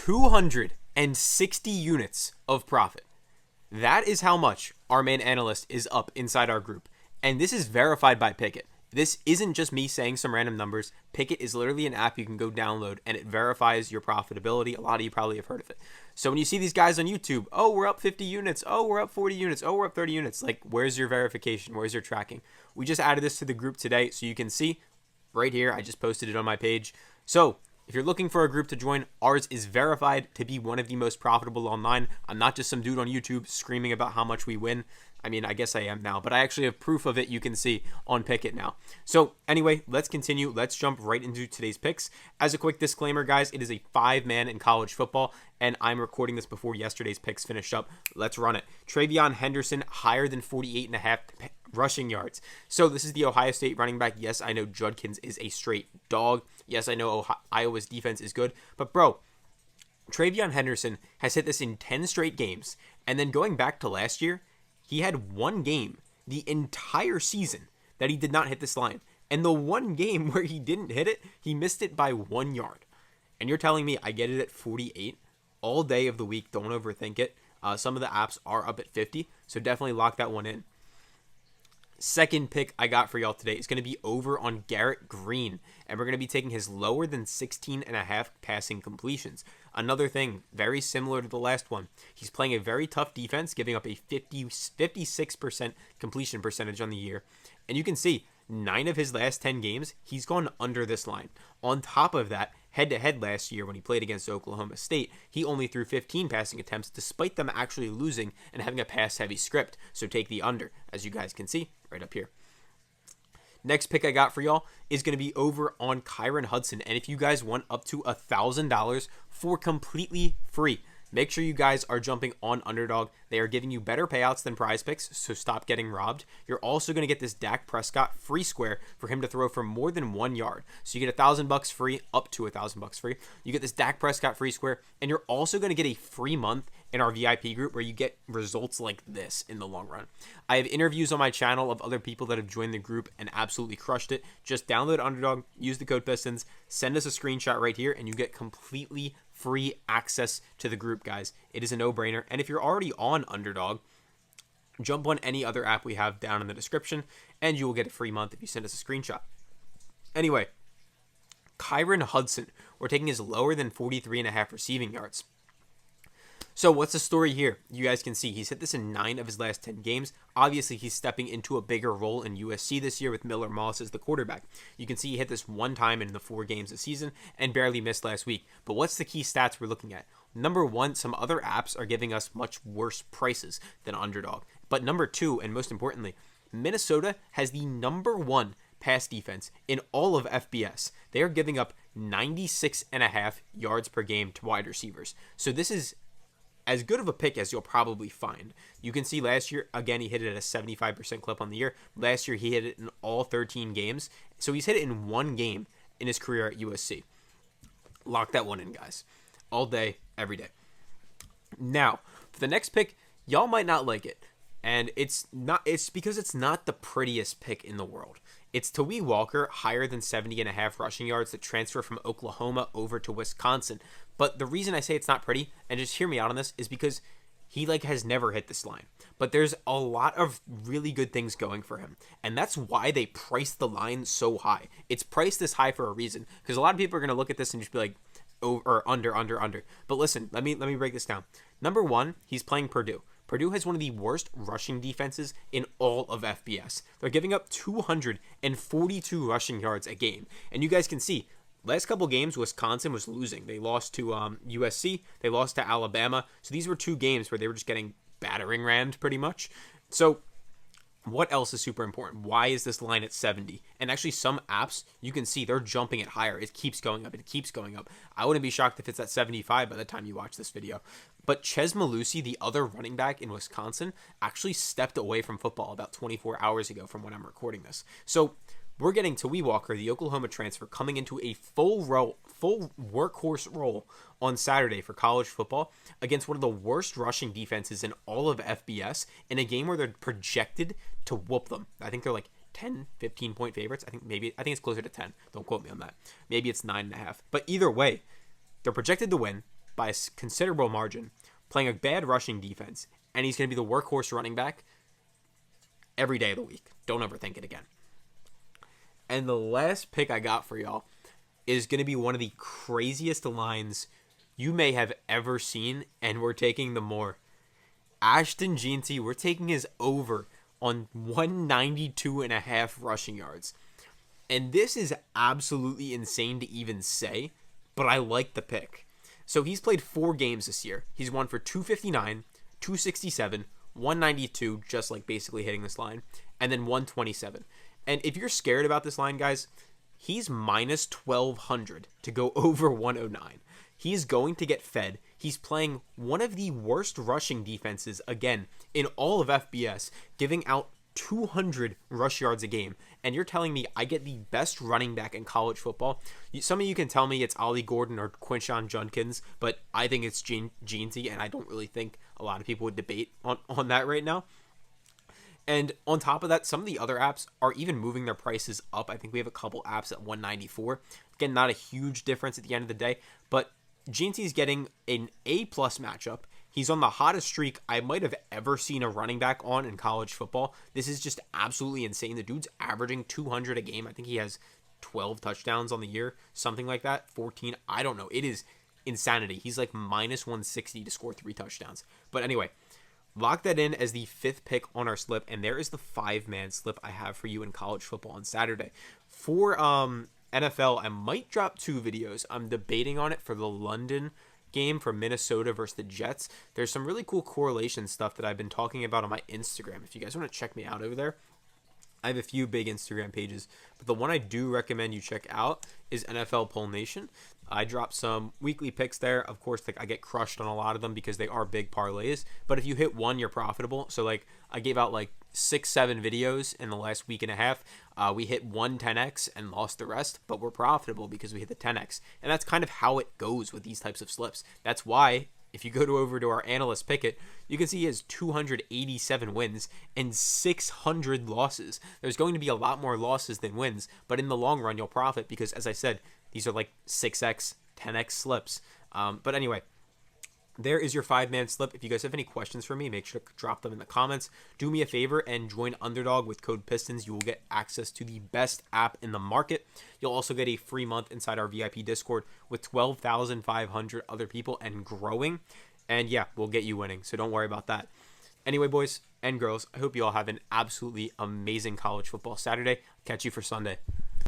260 units of profit. That is how much our main analyst is up inside our group. And this is verified by Pickett. This isn't just me saying some random numbers. Pickett is literally an app you can go download and it verifies your profitability. A lot of you probably have heard of it. So when you see these guys on YouTube, oh, we're up 50 units. Oh, we're up 40 units. Oh, we're up 30 units. Like, where's your verification? Where's your tracking? We just added this to the group today so you can see right here. I just posted it on my page. So if you're looking for a group to join, ours is verified to be one of the most profitable online. I'm not just some dude on YouTube screaming about how much we win. I mean, I guess I am now, but I actually have proof of it you can see on Pickett now. So anyway, let's continue. Let's jump right into today's picks. As a quick disclaimer, guys, it is a 5-man in college football, and I'm recording this before yesterday's picks finished up. Let's run it. Treyvon Henderson, higher than 48.5 rushing yards. So this is the Ohio State running back. Yes, I know Judkins is a straight dog. Yes, I know Iowa's defense is good. But bro, Treyvon Henderson has hit this in 10 straight games. And then going back to last year, he had one game the entire season that he did not hit this line. And the one game where he didn't hit it, he missed it by 1 yard. And you're telling me I get it at 48 all day of the week. Don't overthink it. Some of the apps are up at 50, so definitely lock that one in. Second pick I got for y'all today is going to be over on Garrett Greene, and we're going to be taking his lower than 16.5 passing completions. Another thing, very similar to the last one, he's playing a very tough defense, giving up a 56% completion percentage on the year. And you can see, 9 of his last 10 games, he's gone under this line. On top of that, head-to-head last year when he played against Oklahoma State, he only threw 15 passing attempts despite them actually losing and having a pass-heavy script. So take the under, as you guys can see right up here. Next pick I got for y'all is going to be over on Kyron Hudson. And if you guys want up to $1,000 for completely free, make sure you guys are jumping on Underdog. They are giving you better payouts than PrizePicks, so stop getting robbed. You're also going to get this Dak Prescott free square for him to throw for more than 1 yard. So you get $1,000 free, up to $1,000 free. You get this Dak Prescott free square, and you're also going to get a free month in our VIP group where you get results like this in the long run. I have interviews on my channel of other people that have joined the group and absolutely crushed it. Just download Underdog, use the code PISTONS, send us a screenshot right here, and you get completely free access to the group, guys. It is a no-brainer. And if you're already on Underdog, jump on any other app we have down in the description, and you will get a free month if you send us a screenshot. Anyway, Kyron Hudson, we're taking his lower than 43.5 receiving yards. So what's the story here? You guys can see he's hit this in 9 of his last 10 games. Obviously, he's stepping into a bigger role in USC this year with Miller Moss as the quarterback. You can see he hit this one time in the 4 games this season and barely missed last week. But what's the key stats we're looking at? Number 1, some other apps are giving us much worse prices than Underdog. But number 2, and most importantly, Minnesota has the number 1 pass defense in all of FBS. They are giving up 96.5 yards per game to wide receivers. So this is as good of a pick as you'll probably find. You can see last year, again, he hit it at a 75% clip on the year. Last year, he hit it in all 13 games. So he's hit it in 1 game in his career at USC. Lock that one in, guys. All day, every day. Now, for the next pick, y'all might not like it. And it's because it's not the prettiest pick in the world. It's Tawee Walker, higher than 70.5 rushing yards, that transfer from Oklahoma over to Wisconsin. But the reason I say it's not pretty, and just hear me out on this, is because he has never hit this line. But there's a lot of really good things going for him. And that's why they priced the line so high. It's priced this high for a reason. Because a lot of people are going to look at this and just be like, over, or under. But listen, let me break this down. Number 1, he's playing Purdue. Purdue has one of the worst rushing defenses in all of FBS. They're giving up 242 rushing yards a game. And you guys can see, last couple games, Wisconsin was losing. They lost to USC. They lost to Alabama. So these were 2 games where they were just getting battering rammed pretty much. So what else is super important? Why is this line at 70? And actually some apps, you can see they're jumping it higher. It keeps going up. It keeps going up. I wouldn't be shocked if it's at 75 by the time you watch this video. But Chez Malusi, the other running back in Wisconsin, actually stepped away from football about 24 hours ago from when I'm recording this. So we're getting Tawee Walker, the Oklahoma transfer, coming into a full workhorse role on Saturday for college football against one of the worst rushing defenses in all of FBS in a game where they're projected to whoop them. I think they're like 10, 15 point favorites. I think it's closer to 10. Don't quote me on that. Maybe it's 9.5. But either way, they're projected to win. by a considerable margin, playing a bad rushing defense, and he's going to be the workhorse running back every day of the week. Don't overthink it again. And the last pick I got for y'all is going to be one of the craziest lines you may have ever seen, and we're taking the more. Ashton Jeanty, we're taking his over on 192.5 rushing yards. And this is absolutely insane to even say, but I like the pick. So he's played 4 games this year. He's won for 259, 267, 192, just like basically hitting this line, and then 127. And if you're scared about this line, guys, he's minus 1,200 to go over 109. He's going to get fed. He's playing one of the worst rushing defenses, again, in all of FBS, giving out 200 rush yards a game. And you're telling me I get the best running back in college football? Some of you can tell me it's Ollie Gordon or Quinshon Judkins, but I think it's Jeanty, and I don't really think a lot of people would debate on that right now. And on top of that, some of the other apps are even moving their prices up. I think we have a couple apps at 194. Again, not a huge difference at the end of the day, but Jeanty's getting an A-plus matchup. He's on the hottest streak I might have ever seen a running back on in college football. This is just absolutely insane. The dude's averaging 200 a game. I think he has 12 touchdowns on the year, something like that, 14. I don't know. It is insanity. He's like minus 160 to score 3 touchdowns. But anyway, lock that in as the 5th pick on our slip, and there is the 5-man slip I have for you in college football on Saturday. For NFL, I might drop 2 videos. I'm debating on it for the London game for Minnesota versus the Jets. There's some really cool correlation stuff that I've been talking about on my Instagram. If you guys want to check me out over there, I have a few big Instagram pages, but the one I do recommend you check out is NFL Poll Nation. I drop some weekly picks there. Of course, like I get crushed on a lot of them because they are big parlays, but if you hit one, you're profitable. So like I gave out like 6-7 videos in the last week and a half. We hit 1 10x and lost the rest, but we're profitable because we hit the 10x. And that's kind of how it goes with these types of slips. That's why if you go over to our analyst Pickett, you can see he has 287 wins and 600 losses. There's going to be a lot more losses than wins, but in the long run, you'll profit because, as I said, these are like 6x, 10x slips. But anyway, there is your 5-man slip. If you guys have any questions for me, make sure to drop them in the comments. Do me a favor and join Underdog with code PISTONS. You will get access to the best app in the market. You'll also get a free month inside our VIP Discord with 12,500 other people and growing. And yeah, we'll get you winning, so don't worry about that. Anyway, boys and girls, I hope you all have an absolutely amazing college football Saturday. Catch you for Sunday.